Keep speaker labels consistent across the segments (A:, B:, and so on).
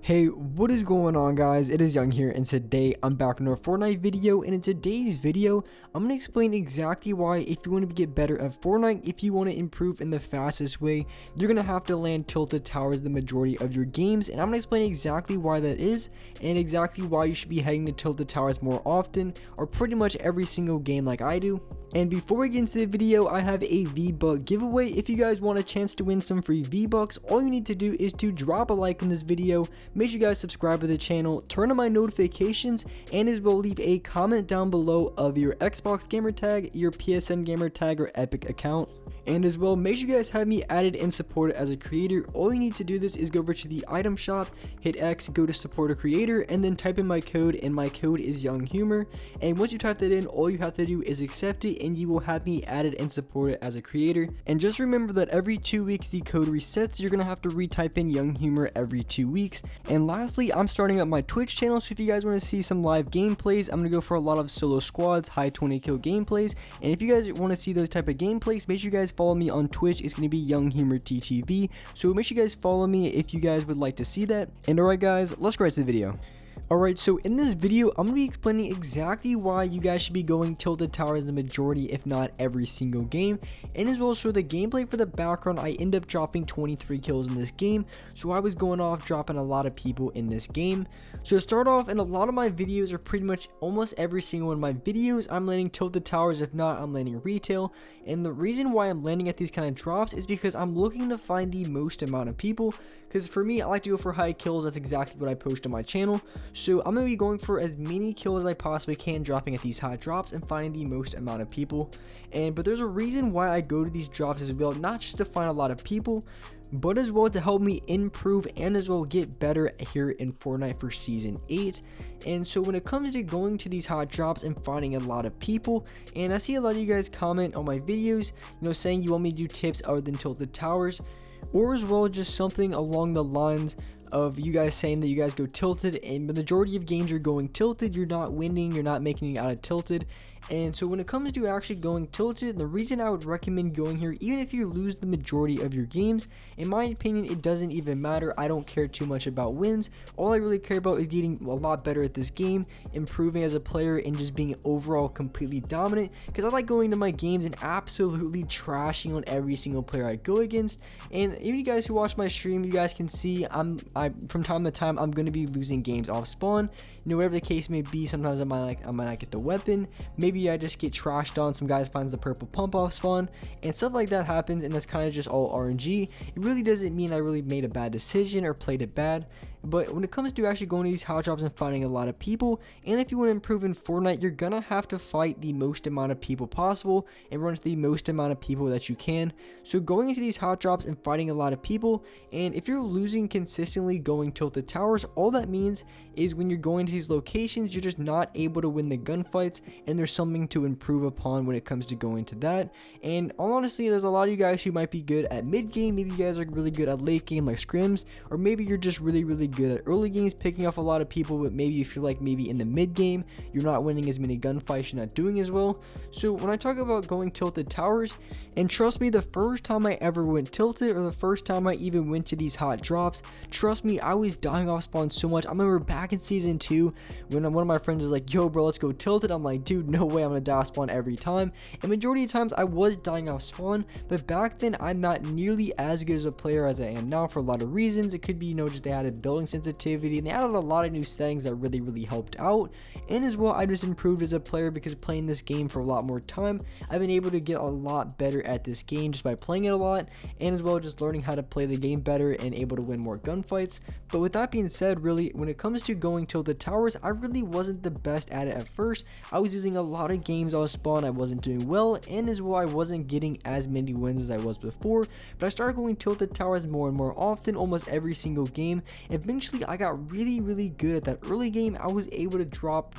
A: Hey, what is going on, guys? It is Young here, and today I'm back in a Fortnite video, and in today's video I'm going to explain exactly why if you want to get better at Fortnite, if you want to improve in the fastest way, you're going to have to land tilted towers the majority of your games. And I'm going to explain exactly why that is, and exactly why you should be heading to tilted towers more often, or pretty much every single game like I do. And before we get into the video, I have a V-Buck giveaway. If you guys want a chance to win some free V-Bucks, all you need to do is to drop a like on this video, make sure you guys subscribe to the channel, turn on my notifications, and as well leave a comment down below of your Xbox gamer tag, your PSN gamer tag, or Epic account. And as well, make sure you guys have me added and supported as a creator. All you need to do this is go over to the item shop, hit X, go to support a creator, and then type in my code, and my code is Young Humor. And once you type that in, all you have to do is accept it, and you will have me added and supported as a creator. And just remember that every 2 weeks the code resets. You're gonna have to retype in Young Humor every 2 weeks. And lastly, I'm starting up my Twitch channel, so if you guys want to see some live gameplays, I'm gonna go for a lot of solo squads, high 20 kill gameplays. And if you guys want to see those type of gameplays, make sure you guys follow me on Twitch. It's going to be Young Humor TTV, so make sure you guys follow me if you guys would like to see that. And alright guys, let's get right to the video. Alright, so in this video, I'm going to be explaining exactly why you guys should be going tilted towers the majority, if not every single game. And as well, so the gameplay for the background, I end up dropping 23 kills in this game. So I was going off dropping a lot of people in this game. So to start off, in a lot of my videos, or pretty much almost every single one of my videos, I'm landing tilted towers. If not, I'm landing retail. And the reason why I'm landing at these kind of drops is because I'm looking to find the most amount of people. Because for me, I like to go for high kills. That's exactly what I post on my channel. So I'm going to be going for as many kills as I possibly can, dropping at these high drops and finding the most amount of people. But there's a reason why I go to these drops as well, not just to find a lot of people, but as well to help me improve and as well get better here in Fortnite for Season 8. And so when it comes to going to these hot drops and finding a lot of people, and I see a lot of you guys comment on my videos, saying you want me to do tips other than tilted towers, or as well just something along the lines of you guys saying that you guys go tilted, and the majority of games you're going tilted, you're not winning, you're not making it out of tilted. And so when it comes to actually going tilted, the reason I would recommend going here, even if you lose the majority of your games, in my opinion, it doesn't even matter. I don't care too much about wins. All I really care about is getting a lot better at this game, improving as a player, and just being overall completely dominant. Because I like going to my games and absolutely trashing on every single player I go against. And even you guys who watch my stream, you guys can see from time to time I'm going to be losing games off spawn. Whatever the case may be, sometimes I might not get the weapon. Maybe I just get trashed on, some guys finds the purple pump off spawn, and stuff like that happens, and that's kind of just all RNG. It really doesn't mean I really made a bad decision or played it bad. But when it comes to actually going to these hot drops and finding a lot of people, and if you want to improve in Fortnite, you're gonna have to fight the most amount of people possible and run into the most amount of people that you can. So going into these hot drops and fighting a lot of people, and if you're losing consistently going tilted towers, all that means is when you're going to these locations, you're just not able to win the gunfights, and there's something to improve upon when it comes to going to that. And all honestly, there's a lot of you guys who might be good at mid game, maybe you guys are really good at late game like scrims, or maybe you're just really good at early games picking off a lot of people, but maybe you feel like maybe in the mid game you're not winning as many gunfights, you're not doing as well. So when I talk about going tilted towers, and trust me, the first time I ever went tilted, or the first time I even went to these hot drops, trust me, I was dying off spawn so much. I remember back in Season 2 when one of my friends was like, yo bro, let's go tilted. I'm like, dude, no way, I'm gonna die off spawn every time. And majority of times I was dying off spawn, but back then I'm not nearly as good as a player as I am now for a lot of reasons. It could be just they added building sensitivity, and they added a lot of new settings that really helped out. And as well, I just improved as a player because playing this game for a lot more time, I've been able to get a lot better at this game just by playing it a lot, and as well just learning how to play the game better and able to win more gunfights. But with that being said, really when it comes to going tilted towers, I really wasn't the best at it at first. I was using a lot of games off spawn, I wasn't doing well, and as well I wasn't getting as many wins as I was before. But I started going tilted towers more and more often, almost every single game. Eventually I got really good at that early game. I was able to drop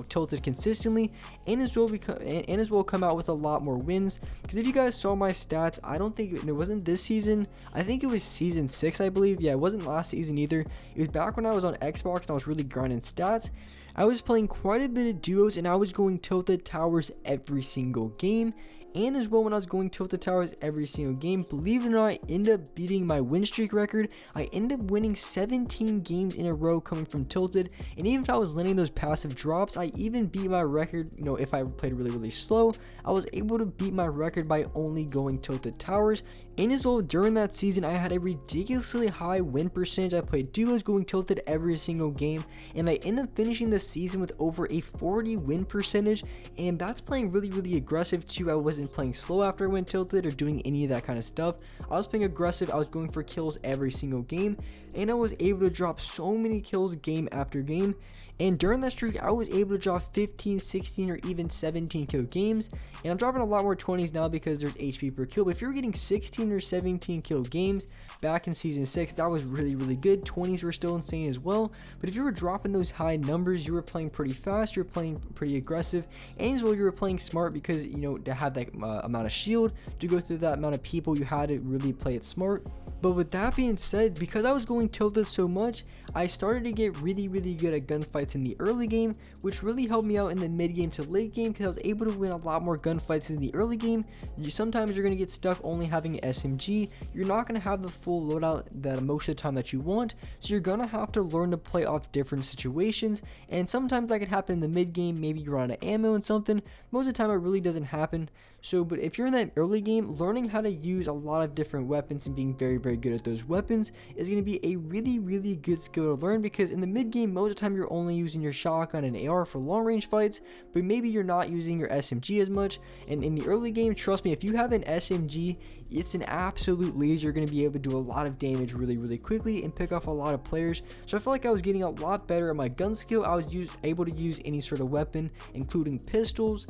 A: tilted consistently, and as well come out with a lot more wins. Because if you guys saw my stats, I don't think it wasn't this season, I think it was Season 6, I believe. Yeah, it wasn't last season either. It was back when I was on Xbox and I was really grinding stats. I was playing quite a bit of duos, and I was going tilted towers every single game. and as well when I was going tilted towers every single game. Believe it or not, I ended up beating my win streak record. I ended up winning 17 games in a row coming from tilted, and even if I was landing those passive drops, I even beat my record. If I played really slow, I was able to beat my record by only going tilted towers. And as well, during that season, I had a ridiculously high win percentage. I played duos going tilted every single game, and I ended up finishing the season with over a 40 win percentage, and that's playing really aggressive too. I wasn't playing slow after I went tilted or doing any of that kind of stuff. I was playing aggressive. I was going for kills every single game, and I was able to drop so many kills game after game. And during that streak, I was able to drop 15, 16, or even 17 kill games. And I'm dropping a lot more 20s now because there's HP per kill. But if you're getting 16 or 17 kill games back in season 6, that was really good. 20s were still insane as well. But if you were dropping those high numbers, you were playing pretty fast, you were playing pretty aggressive, and as well you were playing smart because, to have that amount of shield, to go through that amount of people, you had to really play it smart. But with that being said, because I was going tilted so much, I started to get really good at gunfights in the early game, which really helped me out in the mid game to late game because I was able to win a lot more gunfights in the early game. Sometimes you're going to get stuck only having an SMG. You're not going to have the full loadout that most of the time that you want, so you're going to have to learn to play off different situations. And sometimes that could happen in the mid game. Maybe you run out of ammo and something. Most of the time it really doesn't happen. But if you're in that early game, learning how to use a lot of different weapons and being very good at those weapons is going to be a really good skill to learn, because in the mid game, most of the time you're only using your shotgun and AR for long range fights, but maybe you're not using your SMG as much. And in the early game, trust me, if you have an SMG, it's an absolute laser. You're going to be able to do a lot of damage really quickly and pick off a lot of players. So I feel like I was getting a lot better at my gun skill. I was able to use any sort of weapon, including pistols,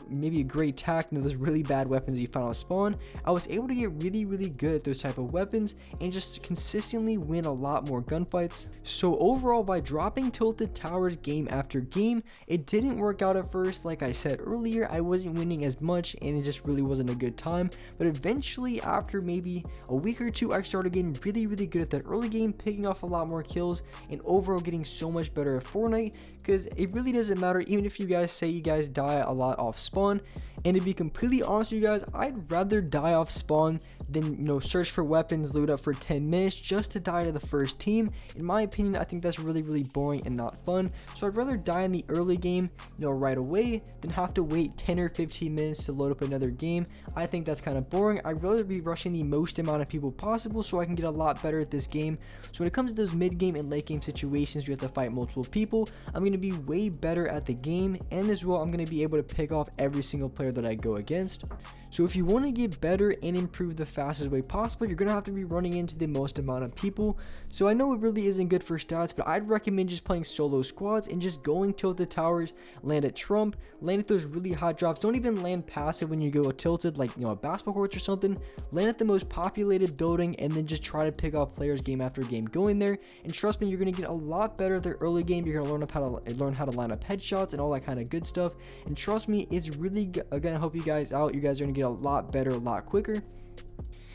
A: maybe a great tac, those really bad weapons that you find on spawn. I was able to get really good at those type of weapons and just consistently win a lot more gunfights. So overall, by dropping tilted towers game after game, it didn't work out at first. Like I said earlier, I wasn't winning as much and it just really wasn't a good time. But eventually, after maybe a week or two, I started getting really good at that early game, picking off a lot more kills, and overall getting so much better at Fortnite, because it really doesn't matter even if you guys say you guys die a lot off spawn. And to be completely honest with you guys, I'd rather die off spawn than search for weapons, load up for 10 minutes just to die to the first team. In my opinion, I think that's really boring and not fun. So I'd rather die in the early game right away than have to wait 10 or 15 minutes to load up another game. I think that's kind of boring. I'd rather be rushing the most amount of people possible so I can get a lot better at this game. So when it comes to those mid game and late game situations, you have to fight multiple people, I'm going to be way better at the game, and as well I'm going to be able to pick off every single player that I go against. So if you want to get better and improve the fastest way possible, you're going to have to be running into the most amount of people. So I know it really isn't good for stats, but I'd recommend just playing solo squads and just going tilted towers, land at Trump, land at those really hot drops. Don't even land passive when you go tilted, like a basketball court or something. Land at the most populated building and then just try to pick off players game after game going there. And trust me, you're going to get a lot better at the early game. You're going to learn how to line up headshots and all that kind of good stuff. And trust me, it's really going to help you guys out. You guys are going to get a lot better a lot quicker.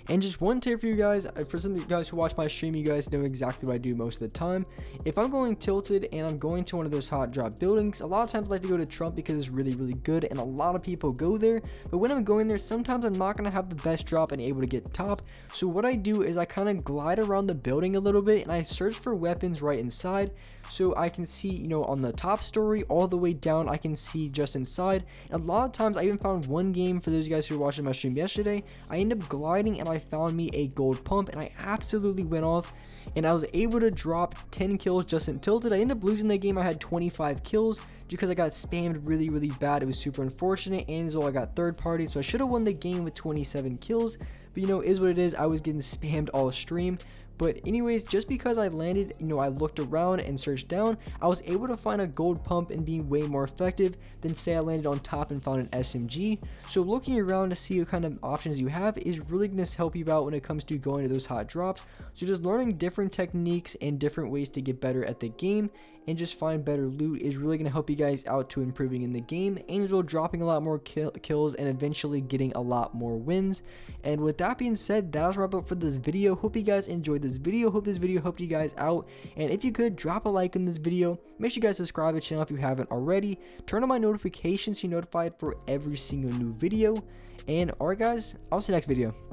A: And just one tip for you guys, for some of you guys who watch my stream, you guys know exactly what I do most of the time. If I'm going tilted and I'm going to one of those hot drop buildings, a lot of times I like to go to Trump because it's really good and a lot of people go there. But when I'm going there, sometimes I'm not going to have the best drop and able to get top. So what I do is I kind of glide around the building a little bit and I search for weapons right inside. So I can see, on the top story all the way down, I can see just inside. And a lot of times I even found one game, for those of you guys who were watching my stream yesterday, I ended up gliding and I found me a gold pump and I absolutely went off. And I was able to drop 10 kills just in tilted. I ended up losing that game. I had 25 kills because I got spammed really bad. It was super unfortunate, and as well I got third party, so I should have won the game with 27 kills. But is what it is. I was getting spammed all stream. But anyways, just because I landed, I looked around and searched down, I was able to find a gold pump and being way more effective than say I landed on top and found an SMG. So looking around to see what kind of options you have is really going to help you out when it comes to going to those hot drops. So just learning different techniques and different ways to get better at the game. and just find better loot is really going to help you guys out to improving in the game, and as well dropping a lot more kills and eventually getting a lot more wins. And with that being said, that's a wrap up for this video. Hope you guys enjoyed this video. Hope this video helped you guys out, and if you could, drop a like in this video. Make sure you guys subscribe to the channel if you haven't already. Turn on my notifications so you're notified for every single new video. And alright guys, I'll see you next video.